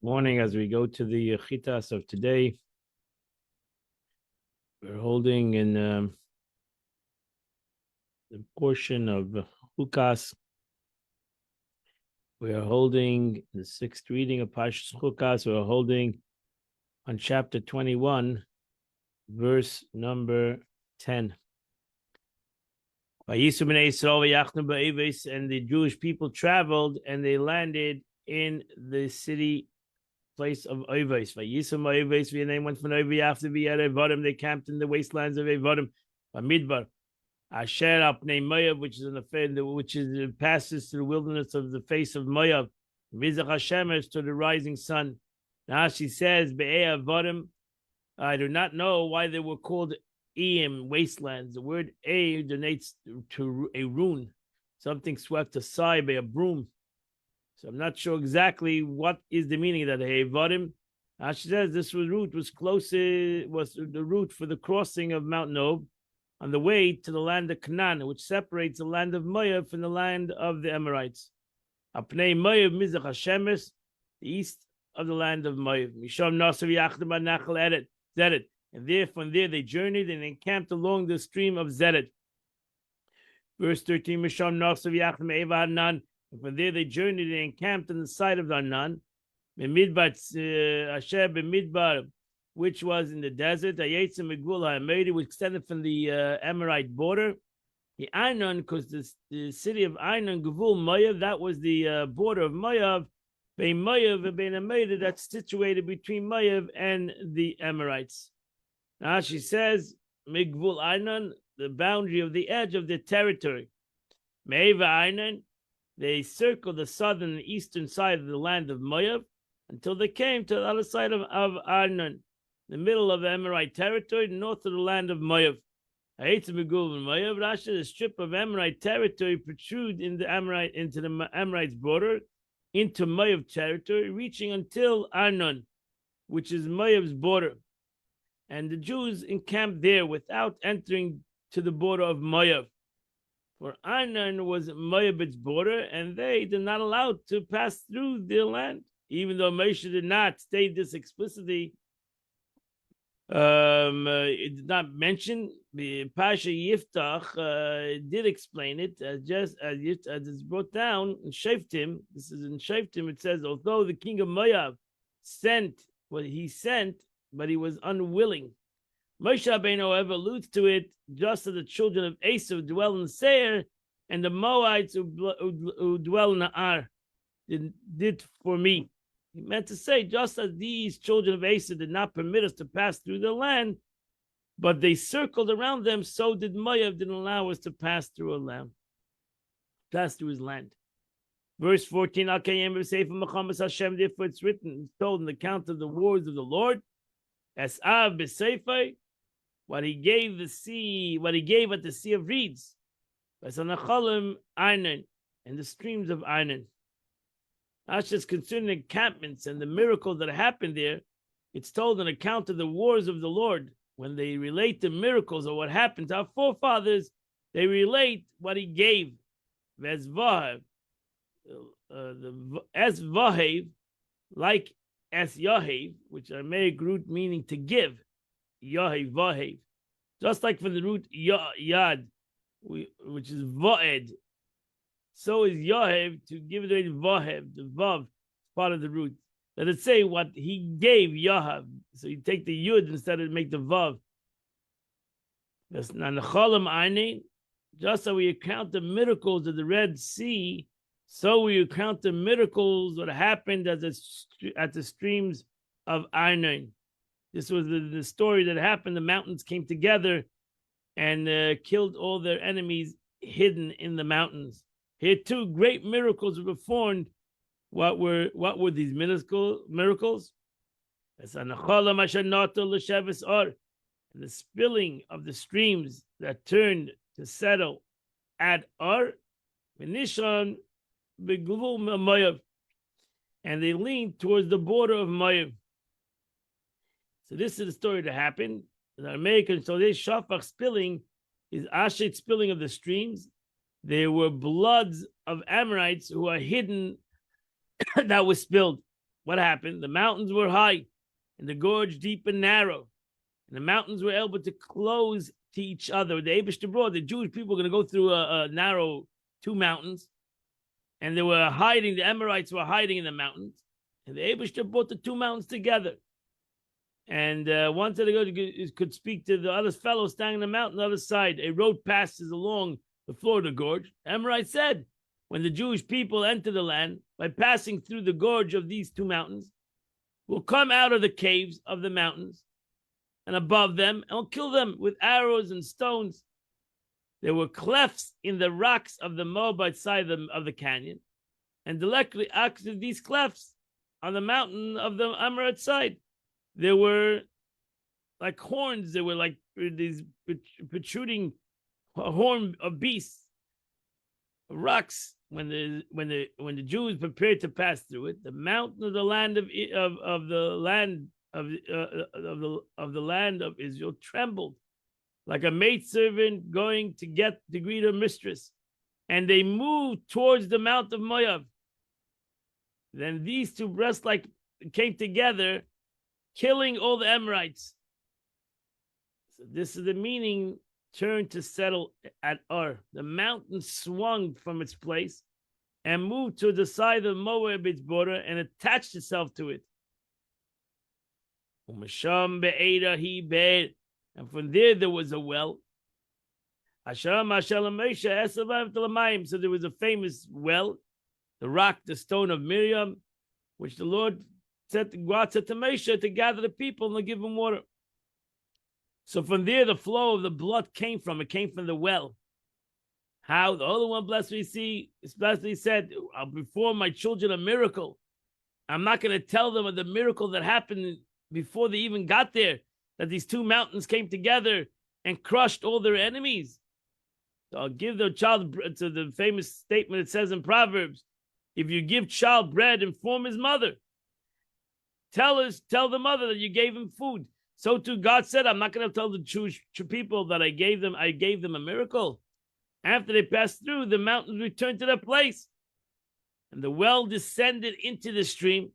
morning as we go to the Chitas of today. We're holding in the portion of Chukas. We are holding the sixth reading of Parshas Chukas. We are holding on chapter 21, verse number 10. And the Jewish people traveled and they landed in the city place of Oivos. Vayisum Oivos, the name went from Oivos after the Evodim. They camped in the wastelands of Evodim. Midbar, Asher Apnei Moav, which is passes through the wilderness of the face of Moav. Mizach Hashemesh, to the rising sun. Now she says, Be'ei Avodim. I do not know why they were called Eim, wastelands. The word A denotes to a rune, something swept aside by a broom. So I'm not sure exactly what is the meaning of that. Evodim. She says this route was the route for the crossing of Mount Nob on the way to the land of Canaan, which separates the land of Moav from the land of the Amorites. Apnei Moav Mizach Hashemes, the east of the land of Moav. Misham Nasav Yachdim Nachal Zedet. And from there they journeyed and encamped along the stream of Zedet. Verse 13, Misham Nasav Yachdim Eva Hanan. And from there they journeyed and encamped on the side of the Hanan. Asher B'midbar, which was in the desert, which extended from the Amorite border. The Ainon, because the city of Ainon, Gevul Moav, that was the border of Moav. Bein Moav and Bein Amorite, that's situated between Moav and the Amorites. Now she says, Migvul Ainon, the boundary of the edge of the territory. Me'eva Ainon, they circled the southern and eastern side of the land of Moav until they came to the other side of Ainon, the middle of the Amorite territory, north of the land of Moav. The strip of Amorite territory protrude into the Amorites' border, into Moav territory, reaching until Arnon, which is Moav's border. And the Jews encamped there without entering to the border of Moav. For Arnon was Moab's border, and they did not allow to pass through their land, even though Moshe did not state this explicitly. It did not mention the Pasha Yiftach did explain it just as it's brought down in Shoftim. This is in Shoftim. It says, although the king of Moav sent what he sent, but he was unwilling. Moshe Rabbeinu, however, alludes to it just as the children of Esau dwell in Seir, and the Moabites who dwell in the Ar did for me. He meant to say, just as these children of Esau did not permit us to pass through the land, but they circled around them, so did Moav didn't allow us to pass through his land. Verse 14, therefore it's written, it's told in the account of the wars of the Lord, as Av b'Seifai, what he gave at the Sea of Reeds, and the streams of Arnon. That's just concerning encampments and the miracles that happened there. It's told an account of the wars of the Lord. When they relate the miracles or what happened to our forefathers, they relate what he gave. As Vahev, like as Yahev, which are Aramaic root meaning to give. Yahev, Vahev. Just like from the root Yad, which is Va'ed. So is Yahev to give it a Vahev, the Vav, part of the root. Let it say what he gave Yahav. So you take the Yud instead of make the Vav. That's Nachalam Aini. Just so we account the miracles of the Red Sea, so we account the miracles that happened at the streams of Arnon. This was the story that happened. The mountains came together and killed all their enemies hidden in the mountains. Here too, great miracles were performed. What were these miracles? And the spilling of the streams that turned to settle at Ar, and they leaned towards the border of Moav. So this is the story that happened. The American, so this shafach spilling is Ashet spilling of the streams. There were bloods of Amorites who are hidden that was spilled. what happened? The mountains were high and the gorge deep and narrow. And the mountains were able to close to each other. The Eibishter brought the Jewish people were going to go through a narrow two mountains. And they were hiding, the Amorites were hiding in the mountains. And the Eibishter brought the two mountains together. And once they could speak to the other fellow standing in the mountain on the other side. A road passes along the floor of the gorge. The Amorites said, when the Jewish people enter the land, by passing through the gorge of these two mountains, will come out of the caves of the mountains and above them, and will kill them with arrows and stones. There were clefts in the rocks of the Moabite side of the canyon, and directly opposite these clefts on the mountain of the Amorite side, there were like horns. There were like these protruding horn of beasts, rocks. When the Jews prepared to pass through it, the mountain of the land of the land of Israel trembled, like a maidservant going to greet her mistress, and they moved towards the mount of Moab. Then these two breasts came together, killing all the Amorites. So this is the meaning. Turned to settle at Ar. The mountain swung from its place and moved to the side of Moab, its border, and attached itself to it. And from there was a well. So there was a famous well, the rock, the stone of Miriam, which the Lord said to Moshe to gather the people and to give them water. So from there, the flow of the blood came from. It came from the well. How? The Holy One, blessed we said, I'll perform my children a miracle. I'm not going to tell them of the miracle that happened before they even got there, that these two mountains came together and crushed all their enemies. So I'll give the child, to the famous statement it says in Proverbs, if you give child bread, inform his mother. Tell the mother that you gave him food. So too, God said, I'm not going to tell the Jewish people that I gave them a miracle. After they passed through, the mountains returned to their place. And the well descended into the stream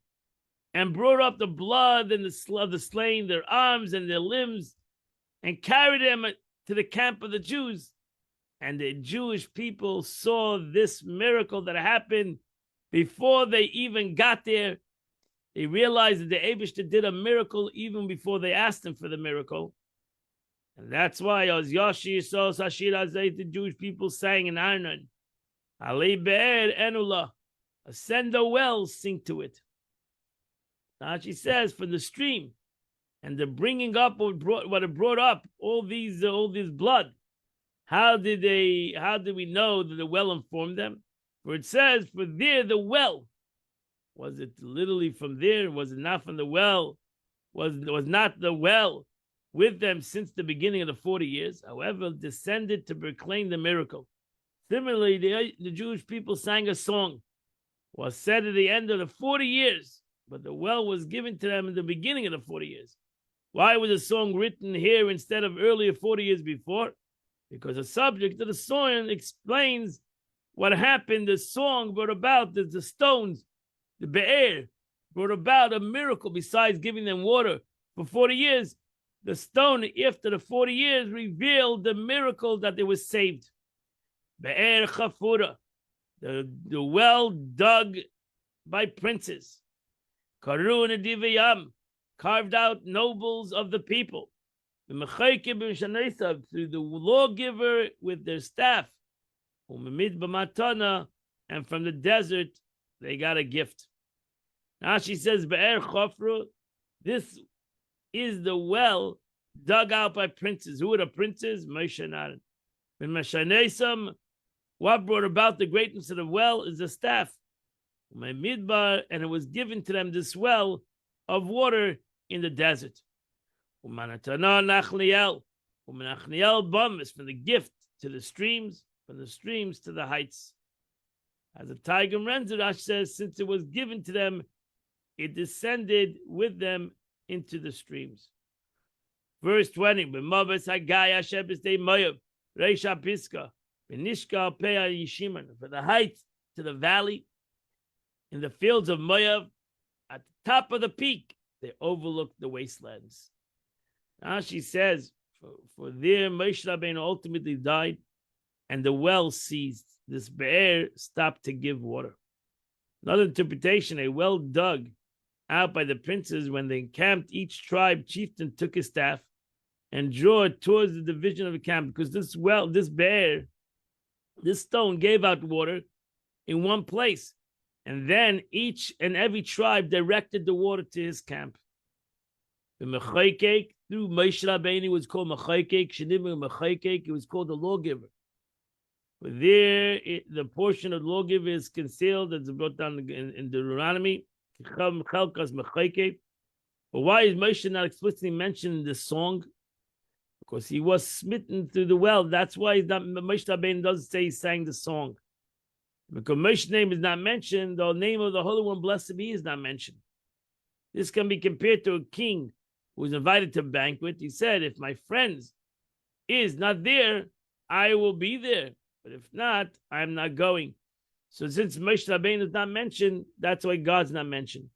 and brought up the blood and of the slain, their arms and their limbs, and carried them to the camp of the Jews. And the Jewish people saw this miracle that happened before they even got there. They realized that the Eibishter did a miracle even before they asked him for the miracle. And that's why as Yashi saw Sashir Azay, the Jewish people sang in Arnon, Ali Be'er Enula, ascend the well, sing to it. Now she says, from the stream, and the bringing up what it brought up, all this blood. How did we know that the well informed them? For it says, for there the well. Was it literally from there? Was it not from the well? Was not the well with them since the beginning of the 40 years? However, descended to proclaim the miracle. Similarly, the Jewish people sang a song. Was said at the end of the 40 years, but the well was given to them in the beginning of the 40 years. Why was the song written here instead of earlier 40 years before? Because the subject of the song explains what happened. The song brought about the stones. The Be'er brought about a miracle besides giving them water for 40 years. The stone, after the 40 years, revealed the miracle that they were saved. Be'er Chafura, the well dug by princes. Karu Nedivayam, carved out nobles of the people. The Mechaike through the lawgiver with their staff. Umamid B'matana, and from the desert, they got a gift. Now she says, Be'er Chofru, this is the well dug out by princes. Who are the princes? Moshe and Aaron. When Mashanesam, what brought about the greatness of the well is the staff. My midbar, and it was given to them this well of water in the desert. Umanatana Nachliel. Umanachliel Bum is from the gift to the streams, from the streams to the heights. As a Tiger Renzerash says, since it was given to them, it descended with them into the streams. Verse 20, B'maves Hagaya Shebes De Moab, Reisha Piska, Benishka Pea Yishiman, for the height to the valley, in the fields of Moab, at the top of the peak, they overlooked the wastelands. Now she says, for there Moshe Rabbeinu ultimately died, and the well ceased. This be'er stopped to give water. Another interpretation, a well dug out by the princes when they encamped, each tribe chieftain took his staff and drew it towards the division of the camp, because this well, this be'er, this stone gave out water in one place. And then each and every tribe directed the water to his camp. The Mechaykek, through Moshe Rabbeinu, was called Mechaykek. Shenimah Mechaykek, it was called the lawgiver. But there, the portion of the lawgiver is concealed, as brought down in Deuteronomy. But why is Moshe not explicitly mentioned in this song? Because he was smitten through the well. That's why he's not, Moshe Rabbeinu doesn't say he sang the song. Because Moshe's name is not mentioned, the name of the Holy One, blessed be, is not mentioned. This can be compared to a king who was invited to a banquet. He said, if my friends is not there, I will be there. But if not, I'm not going. So since Moshe Rabbeinu is not mentioned, that's why God's not mentioned.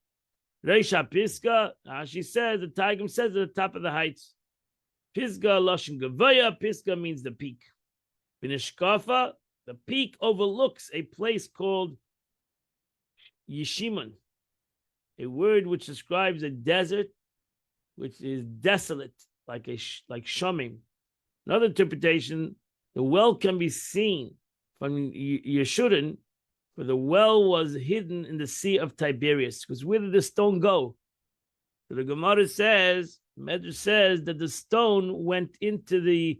Reisha Pisga, she says, the Targum says at the top of the heights. Pisga Lashon Gavaya, Pisga means the peak. Binishkafa, the peak overlooks a place called Yeshimun, a word which describes a desert which is desolate, like Shamim. Another interpretation, the well can be seen from Yeshurun, for the well was hidden in the Sea of Tiberias. Because where did the stone go? So the Gemara says, Medrash says that the stone went into the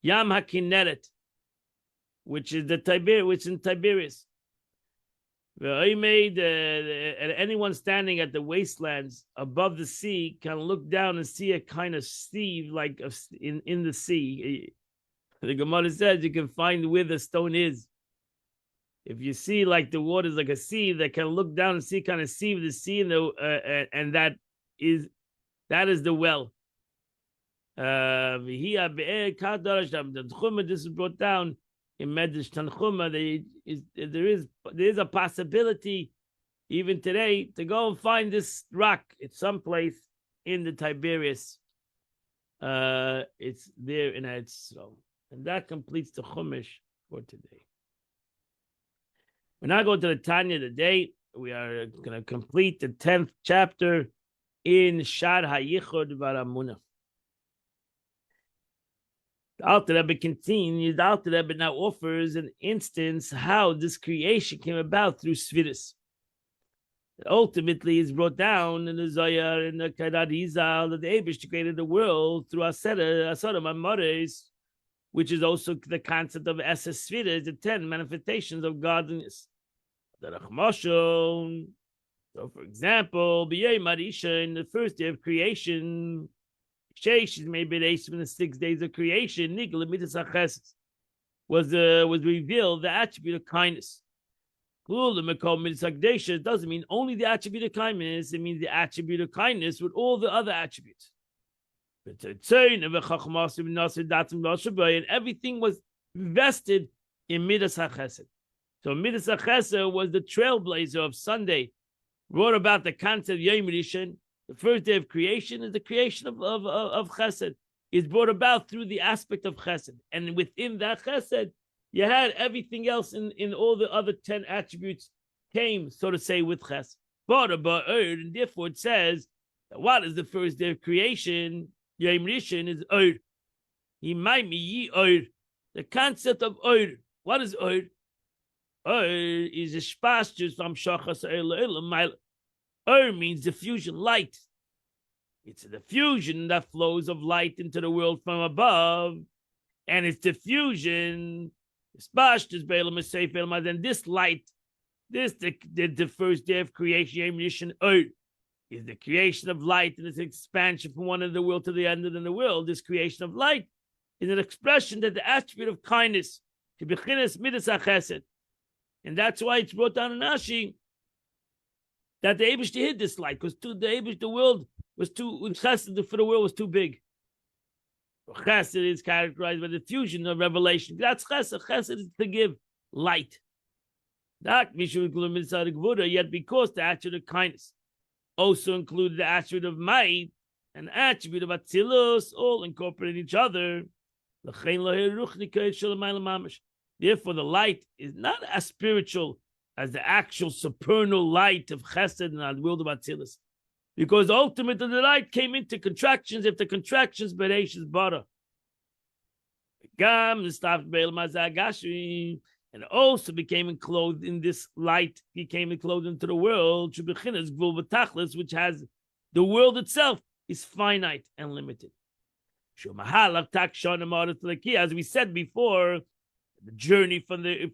Yam HaKinneret, which is in Tiberias. And anyone standing at the wastelands above the sea can look down and see a kind of sieve like in the sea. The Gemara says you can find where the stone is. If you see like the water is like a sieve, that can look down and see kind of sieve the sea, and that is the well. This is brought down in Medrash Tanchuma. There is a possibility even today to go and find this rock. It's someplace in the Tiberias. It's there in Eretz Yisrael. And that completes the Chumash for today. We're now going to the Tanya today. We are going to complete the 10th chapter in Shar HaYichud Varamuna. The Alter Rebbe continues. The Alter Rebbe now offers an instance how this creation came about through Sfiris. Ultimately, is brought down in the Zohar in the Karadizal that the Eibush created the world through Asera Amares, which is also the concept of Eses Sfiris, the 10 manifestations of godliness. The Rachmashon. So, for example, B'yei Marisha, in the first day of creation, Sheish is maybe in the 6 days of creation. Nigla Midas HaChesed was revealed the attribute of kindness. It doesn't mean only the attribute of kindness; it means the attribute of kindness with all the other attributes. And everything was vested in Midas HaChesed. So Midas HaChesed was the trailblazer of Sunday, brought about the concept of Yom Rishon. The first day of creation is the creation of Chesed. It's brought about through the aspect of Chesed. And within that Chesed, you had everything else in all the other 10 attributes came, so to say, with Chesed. And therefore it says, that what is the first day of creation? Yom Rishon is Oir. He might be Yi Oir. The concept of Oir. What is Oir? Oir is a spastus from Shachas Oir. Oir means diffusion, light. It's a diffusion that flows of light into the world from above. And it's diffusion. And this light, the first day of creation, Yom Rishon Oir, is the creation of light and its expansion from one end of the world to the end of the world. This creation of light is an expression that the attribute of kindness, and that's why it's brought down in Rashi that the Eibush hid this light, because the world was too chesed for the world was too big. Chesed is characterized by the fusion of revelation. That's chesed. Chesed is to give light. That yet because the attribute of kindness. also included the attribute of might and the attribute of Atzilus, all incorporate each other. Therefore, the light is not as spiritual as the actual supernal light of Chesed and the world of Atzilus, because ultimately the light came into contractions. If the contractions, Beresh is Bara. And also became enclosed in this light. He came enclosed into the world, which has the world itself is finite and limited. As we said before, the journey from the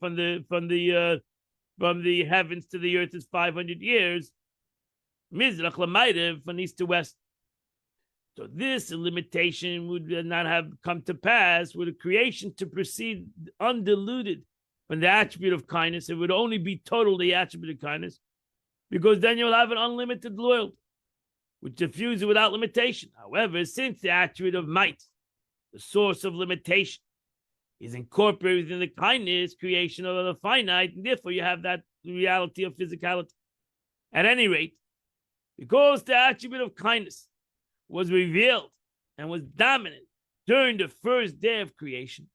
heavens to the earth is 500 years. Mizrach l'mayrev, from east to west. So this limitation would not have come to pass were the creation to proceed undiluted from the attribute of kindness. It would only be totally the attribute of kindness, because then you'll have an unlimited world, which diffuses without limitation. However, since the attribute of might, the source of limitation, is incorporated within the kindness creation of the finite, and therefore you have that reality of physicality. At any rate, because the attribute of kindness was revealed and was dominant during the first day of creation,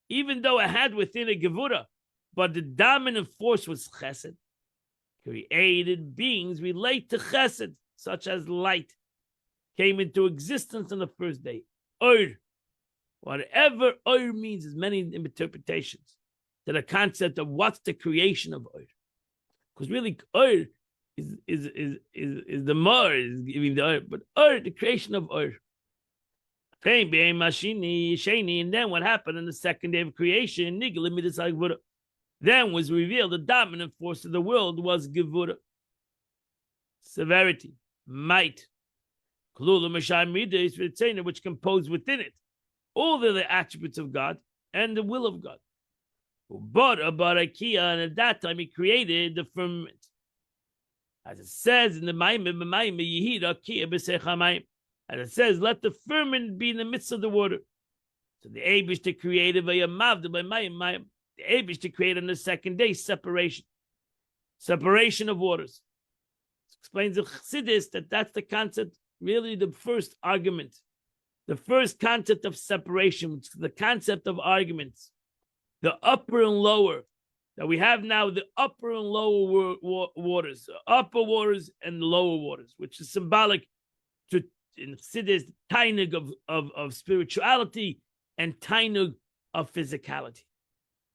even though it had within a Gevura, but the dominant force was Chesed. Created beings relate to Chesed, such as light, came into existence on the first day. Or, whatever Or means, is many interpretations to the concept of what's the creation of Or. Because really, Or is the Mar, is giving the Or, but Or, the creation of Or. And then what happened on the second day of creation? Then was revealed the dominant force of the world was Gevura, severity, might, which composed within it all the attributes of God and the will of God. And at that time he created the firmament. As it says in the as it says, let the firmament be in the midst of the water. So the Eibishter created the Eibishter created on the second day separation of waters. It explains the Chassidus that that's the concept, really the first argument, the first concept of separation, which is the concept of arguments, the upper and lower that we have now, the upper and lower waters, the upper waters and the lower waters, which is symbolic to in Chassidus, tainug of spirituality and tainug of physicality.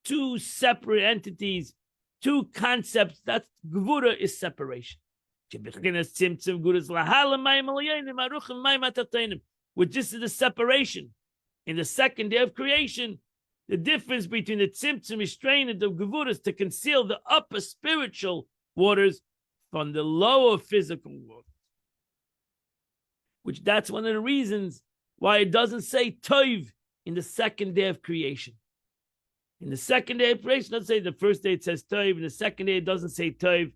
Two separate entities, two concepts. That's Gevura is separation. Which this is the separation. In the second day of creation, the difference between the tzimtzum restraint of Gevura is to conceal the upper spiritual waters from the lower physical waters. Which that's one of the reasons why it doesn't say Tov in the second day of creation. In the second day of creation, let's say the first day it says Tov, and the second day it doesn't say Tov.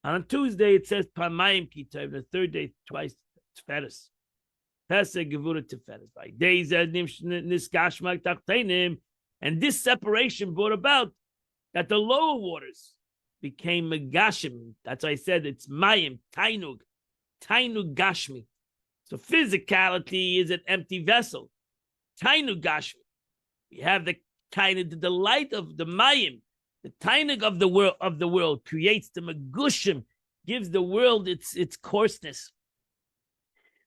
And on Tuesday it says Pamayim ki Tov, the third day twice Tferes. Pesach Gevura Tferes. By days niskashmak tachtenim, and this separation brought about that the lower waters became megashim. That's why I said it's mayim, tainug gashmi. So physicality is an empty vessel. Tainug gashmi. We have the light of the mayim, the tainug of the world creates the megushim, gives the world its coarseness.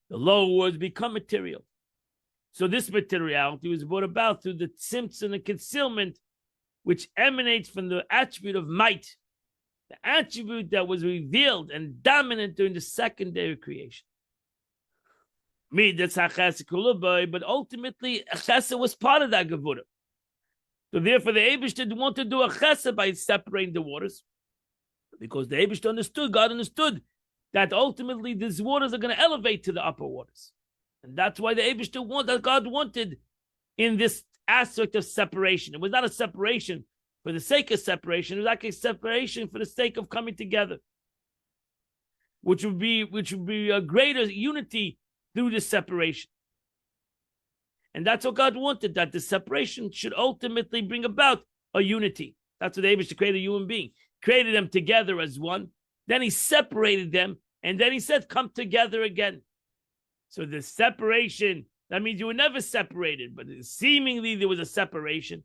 The lower words become material. So this materiality was brought about through the tzimtzum and concealment, which emanates from the attribute of might, the attribute that was revealed and dominant during the second day of creation. But ultimately, chesed was part of that Gevura. So therefore, the Eibishter didn't want to do a chesed by separating the waters, because the Eibishter understood, God understood, that ultimately these waters are going to elevate to the upper waters. And that's why the Eibishter God wanted in this aspect of separation. It was not a separation for the sake of separation. It was actually a separation for the sake of coming together, which would be a greater unity through this separation. And that's what God wanted, that the separation should ultimately bring about a unity. That's what the Eibishter created a human being. Created them together as one. Then he separated them And then he said, come together again. So the separation, that means you were never separated, but seemingly there was a separation.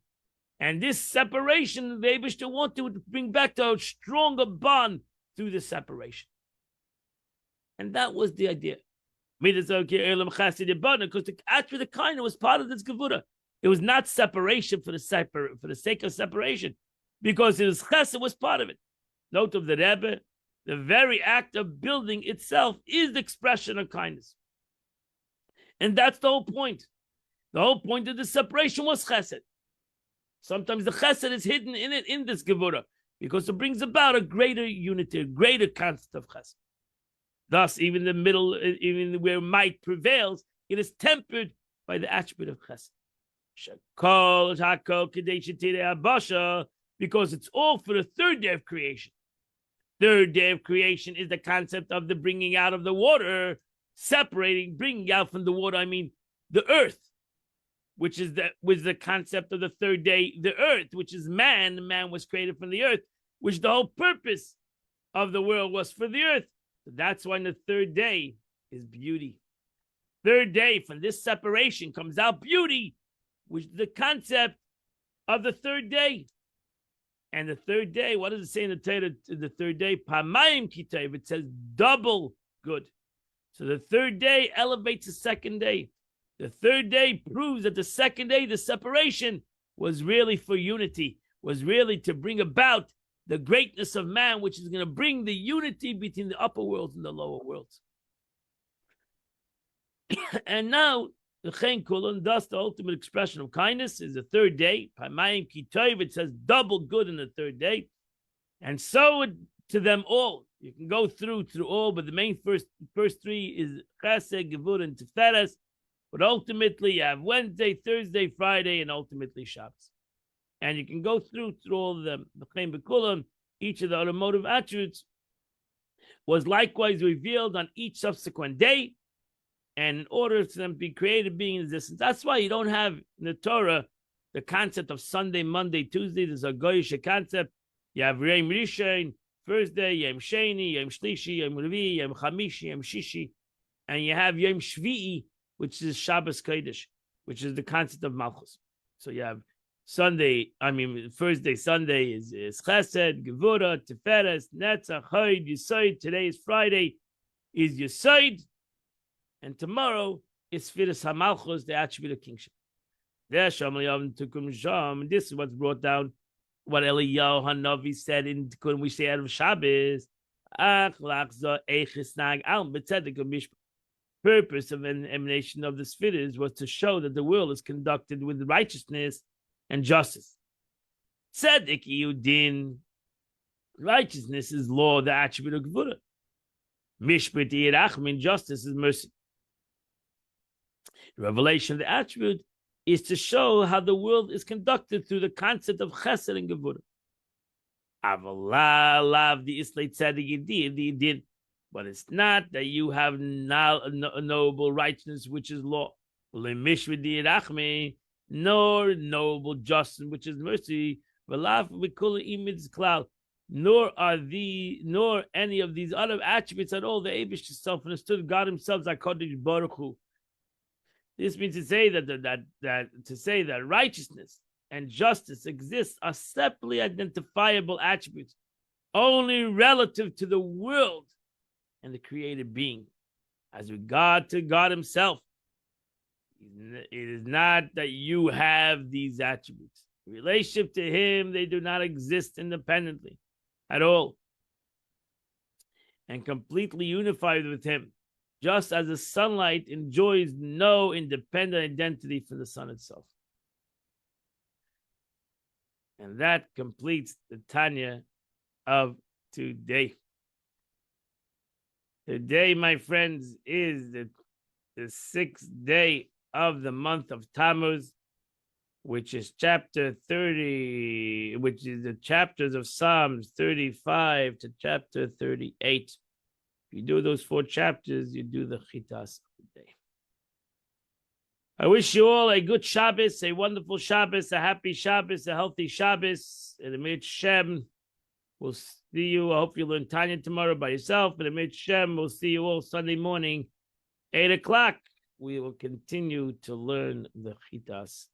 And this separation, the Eibishter wanted to bring back to a stronger bond through the separation. And that was the idea. Because actually the kind was part of this Gevura. It was not separation for the sake of separation, because it was chesed was part of it. Note of the Rebbe, the very act of building itself is the expression of kindness. And that's the whole point. The whole point of the separation was chesed. Sometimes the chesed is hidden in it, in this Gevura, because it brings about a greater unity, a greater concept of chesed. Thus, even the middle, even where might prevails, it is tempered by the attribute of chesed. Because it's all for the third day of creation. Third day of creation is the concept of the bringing out of the water, separating, bringing out from the water, I mean the earth, which is the concept of the third day, the earth, which is man. Man was created from the earth, which the whole purpose of the world was for the earth. So that's why the third day is beauty. Third day, from this separation comes out beauty, which is the concept of the third day. And the third day, what does it say in the Torah? The third day, Pamayim Kitayv, it says double good. So the third day elevates the second day. The third day proves that the second day, the separation, was really for unity, was really to bring about the greatness of man, which is going to bring the unity between the upper worlds and the lower worlds. And now, the Chen Kulon, thus the ultimate expression of kindness, is the third day. Pamayim Kitayv, it says double good in the third day. And so to them all. You can go through all, but the main first three is Chesed, Gevura, and Tiferes. But ultimately, you have Wednesday, Thursday, Friday, and ultimately Shabbos. And you can go through all of them. The Chen Bekulam, each of the automotive attributes was likewise revealed on each subsequent day. And in order for them to be created, being in existence. That's why you don't have in the Torah the concept of Sunday, Monday, Tuesday. There's a Goyish concept. You have Yom Rishon, Thursday, Yom Sheni, Yom Shlishi, Yom Revi, Yom Chamishi, Yom Shishi. And you have Yom Shvi'i, which is Shabbos Kodesh, which is the concept of Malchus. So you have Thursday, Sunday is Chesed, Gevura, Tiferes, Netzach, Hod, Yesod. Today is Friday, is Yesod. And tomorrow is Firas HaMalchus, the attribute of kingship. This is what's brought down, what Eliyahu Hanavi said in when we say out of Shabbos. Purpose of an emanation of the spheres was to show that the world is conducted with righteousness and justice. Tzedek Yudin, righteousness is law, the attribute of Gevura. Mishpat Yirachmin, justice is mercy. The revelation of the attribute is to show how the world is conducted through the concept of Chesed and Gevura. But it's not that you have knowable righteousness, which is law, nor knowable justice, which is mercy, nor any of these other attributes at all. The Eibush self understood God Himself, HaKadosh Baruch Hu. This means to say that righteousness and justice exist are separately identifiable attributes, only relative to the world and the created being. As regard to God Himself, it is not that you have these attributes. In relationship to Him, they do not exist independently at all, and completely unified with Him, just as the sunlight enjoys no independent identity from the sun itself. And that completes the Tanya of today. Today, my friends, is the 6th day of the month of Tammuz, which is chapter 30, which is the chapters of Psalms 35 to chapter 38. If you do those 4 chapters, you do the Chitas of the day. I wish you all a good Shabbos, a wonderful Shabbos, a happy Shabbos, a healthy Shabbos, and a Mir Shem. We'll see you. I hope you learn Tanya tomorrow by yourself. And Amit Shem, we'll see you all Sunday morning, 8 o'clock. We will continue to learn the Chitas